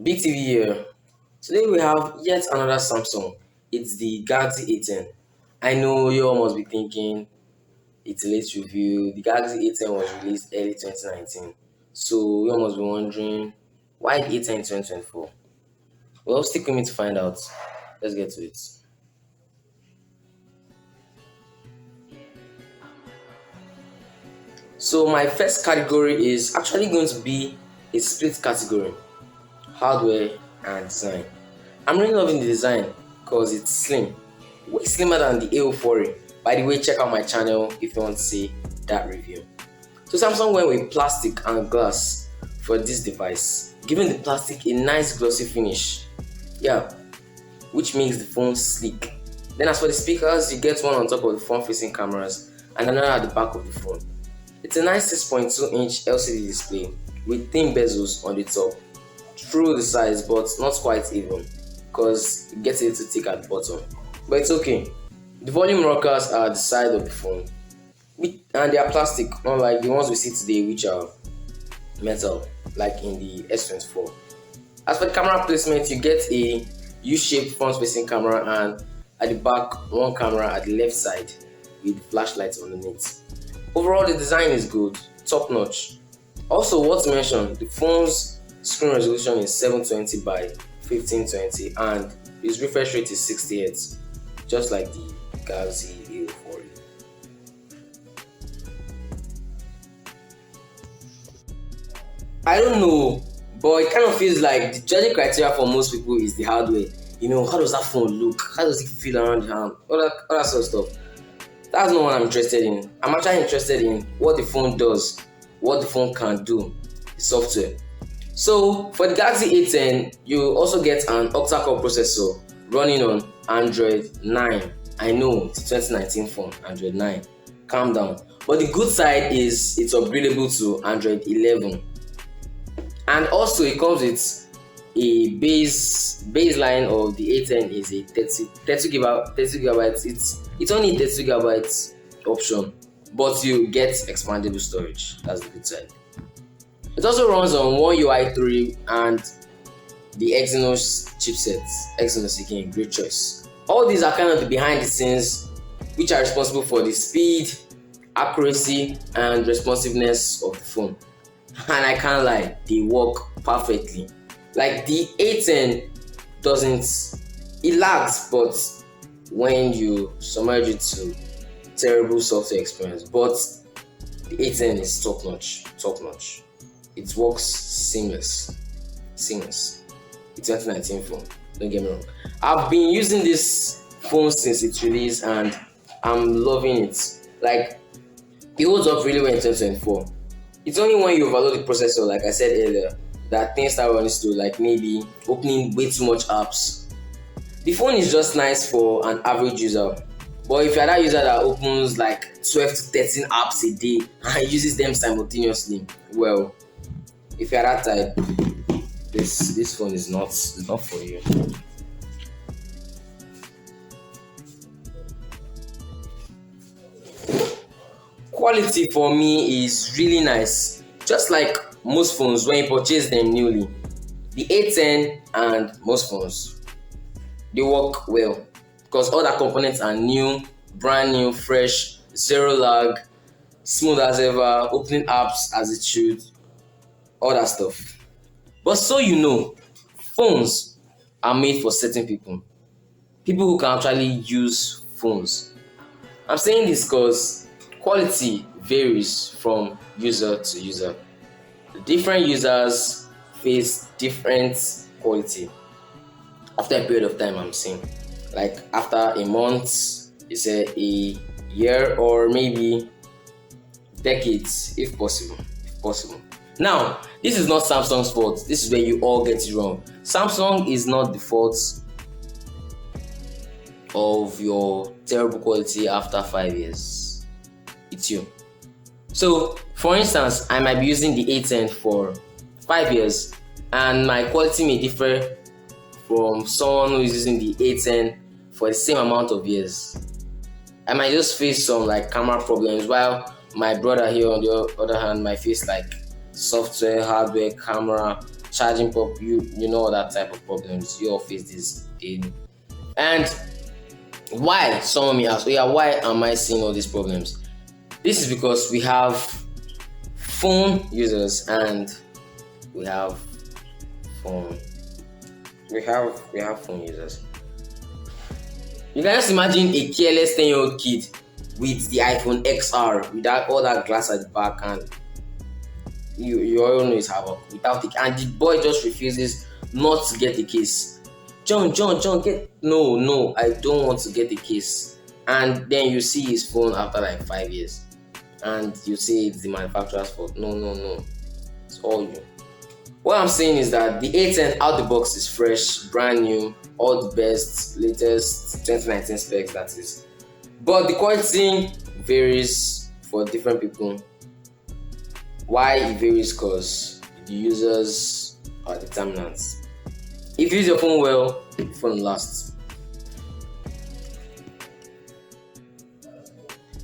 Big TV here. Today we have yet another Samsung. It's the Galaxy A10. I know you all must be thinking it's a late review. The Galaxy A10 was released early 2019. So you all must be wondering why the A10 in 2024? Well, stick with me to find out. Let's get to it. So my first category is actually going to be a split category: hardware and design. I'm really loving the design because it's slim, way slimmer than the A04. By the way, check out my channel if you want to see that review. So Samsung went with plastic and glass for this device, giving the plastic a nice glossy finish. Yeah, which makes the phone sleek. Then as for the speakers, you get one on top of the front-facing cameras and another at the back of the phone. It's a nice 6.2-inch LCD display with thin bezels on the top. True the size, but not quite even, because it gets a little thick at the bottom. But it's okay. The volume rockers are at the side of the phone, and they are plastic, not like the ones we see today, which are metal, like in the S24. As for the camera placement, you get a U-shaped front-facing camera, and at the back, one camera at the left side with flashlights underneath. Overall, the design is good, top-notch. Also, what to mention, the phone's screen resolution is 720 by 1520 and its refresh rate is 60 Hz, just like the Galaxy A04. I don't know, but it kind of feels like the judging criteria for most people is the hardware. You know, how does that phone look? How does it feel around the hand? All that sort of stuff. That's not what I'm interested in. I'm actually interested in what the phone does, what the phone can do, the software. So for the Galaxy A10, you also get an octa-core processor running on Android 9. I know it's 2019 phone, Android 9. Calm down. But the good side is it's upgradable to Android 11. And also it comes with a baseline of the A10 is a 30 gigabytes. It's only 30 gigabytes option, but you get expandable storage. That's the good side. It also runs on One UI 3 and the Exynos chipset. Exynos again, great choice. All these are kind of the behind the scenes which are responsible for the speed, accuracy, and responsiveness of the phone. And I can't lie, they work perfectly. Like the A10 it lags, but when you submerge it to terrible software experience. But the A10 is top notch. It works seamless. It's 2019 phone. Don't get me wrong. I've been using this phone since its release, and I'm loving it. Like, it holds up really well in 2024. It's only when you overload the processor, like I said earlier, that things start running slow, like maybe opening way too much apps. The phone is just nice for an average user, but if you're that user that opens like 12 to 13 apps a day and uses them simultaneously, well, if you're that type, this phone is not for you. Quality for me is really nice. Just like most phones when you purchase them newly, the A10 and most phones, they work well because all the components are new, brand new, fresh, zero lag, smooth as ever, opening apps as it should, all that stuff. But so you know, phones are made for certain people who can actually use phones. I'm saying this because quality varies from user to user. Different users face different quality after a period of time. I'm saying, like after a month, it's a year, or maybe decades, if possible. Now, this is not Samsung's fault. This is where you all get it wrong. Samsung is not the fault of your terrible quality after 5 years. It's you. So, for instance, I might be using the A10 for 5 years, and my quality may differ from someone who is using the A10 for the same amount of years. I might just face some like camera problems, while My brother here on the other hand might face like software, hardware, camera, charging pop. You know that type of problems. You all face this daily. And why? Someone may ask, oh yeah, why am I seeing all these problems? This is because we have phone users and we have phone. We have phone users. You can just imagine a careless 10-year-old kid with the iPhone XR without all that glass at the back, and you all know it's havoc without it, and the boy just refuses not to get the case. John, get no, I don't want to get the case. And then you see his phone after like 5 years, and you say it's the manufacturer's fault. No, it's all you. What I'm saying is that the A10 out the box is fresh, brand new, all the best, latest 2019 specs, that is. But the quality varies for different people. Why it varies? Because the users are determinants. If you use your phone well, the phone lasts.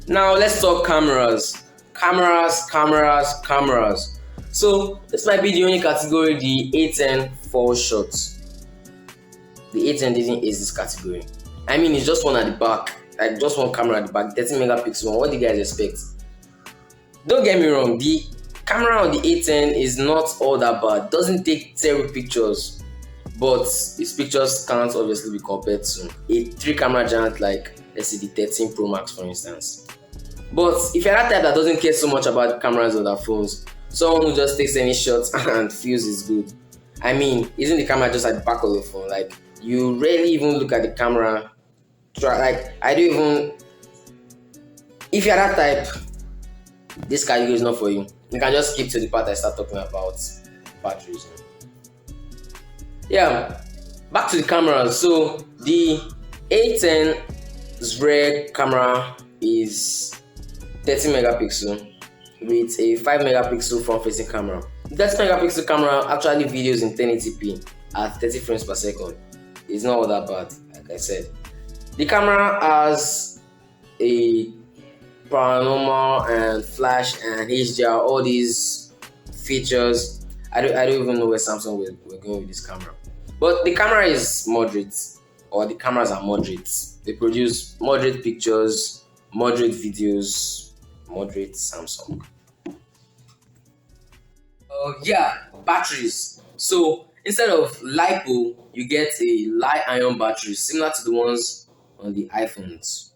Now let's talk cameras. Cameras. So this might be the only category the A10 falls short. The A10 didn't ace this category. I mean, it's just one at the back, like just one camera at the back, 13 megapixel one. What do you guys expect? Don't get me wrong, the camera on the A10 is not all that bad. Doesn't take terrible pictures, but its pictures can't obviously be compared to a 3-camera giant like, let's say, the 13 Pro Max, for instance. But if you're that type that doesn't care so much about the cameras on their phones, someone who just takes any shots and feels it's good. I mean, isn't the camera just at the back of the phone? Like, you rarely even look at the camera. Like, I don't even. If you're that type, this category is not for you. You can just skip to the part I start talking about batteries. Yeah, back to the camera. So the A10's rear camera is 13 megapixel with a 5 megapixel front facing camera. The 30 megapixel camera actually videos in 1080p at 30 frames per second. It's not all that bad, like I said. The camera has a paranormal and flash and HDR, all these features. I don't even know where Samsung we're going with this camera. But the camera is moderate, or the cameras are moderate. They produce moderate pictures, moderate videos, moderate Samsung. Batteries. So instead of LiPo, you get a Li-ion battery similar to the ones on the iPhones.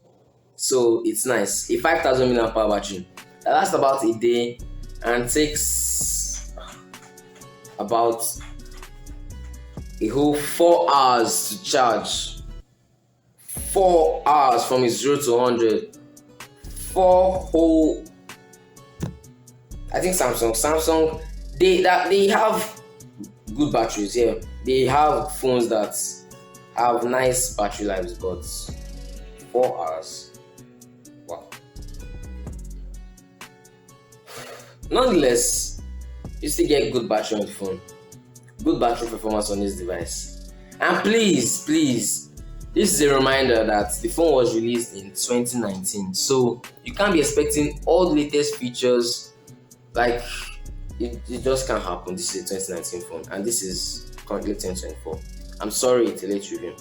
So it's nice. A 5,000 mAh battery that lasts about a day and takes about a whole 4 hours to charge. 4 hours from its 0 to 100. 4 whole. I think Samsung, they have good batteries. Yeah, they have phones that have nice battery lives, but 4 hours. Wow. Nonetheless, you still get good battery on the phone, good battery performance on this device. And please, this is a reminder that the phone was released in 2019, so you can't be expecting all the latest features. Like, it just can't happen. This is a 2019 phone, and this is currently 2024. I'm sorry, it's a late review.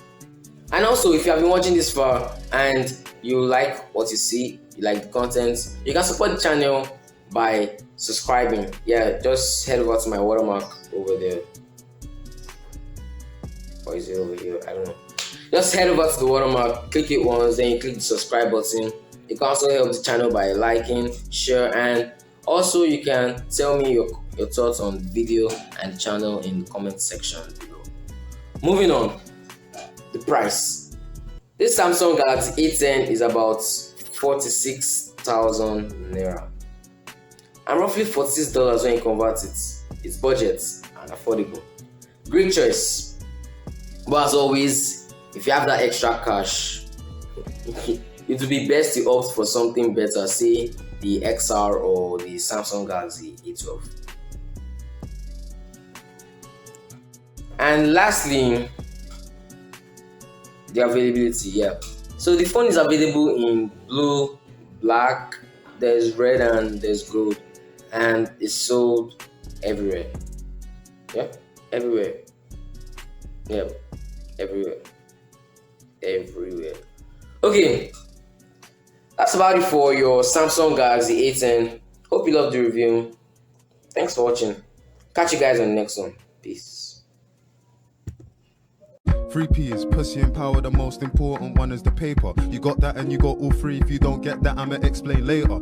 And also, if you have been watching this far and you like what you see, you like the content, you can support the channel by subscribing. Yeah, just head over to my watermark over there. Or is it over here? I don't know. Just head over to the watermark, click it once, then you click the subscribe button. You can also help the channel by liking, share, and also you can tell me your thoughts on the video and the channel in the comment section below. Moving on, the price. This Samsung Galaxy A10 is about 46,000 naira, and roughly $46 when you convert it. It's budget and affordable. Great choice. But as always, if you have that extra cash, it would be best to opt for something better, say the XR or the Samsung Galaxy A12. And lastly, the availability. Yeah, so the phone is available in blue, black, there's red and there's gold, and it's sold everywhere. Yeah, everywhere. Yeah, everywhere, everywhere. Okay, that's about it for your Samsung Galaxy A10. Hope you loved the review. Thanks for watching. Catch you guys on the next one. Peace. 3P is pussy and power, the most important one is the paper. You got that and you got all three. If you don't get that, I'ma explain later.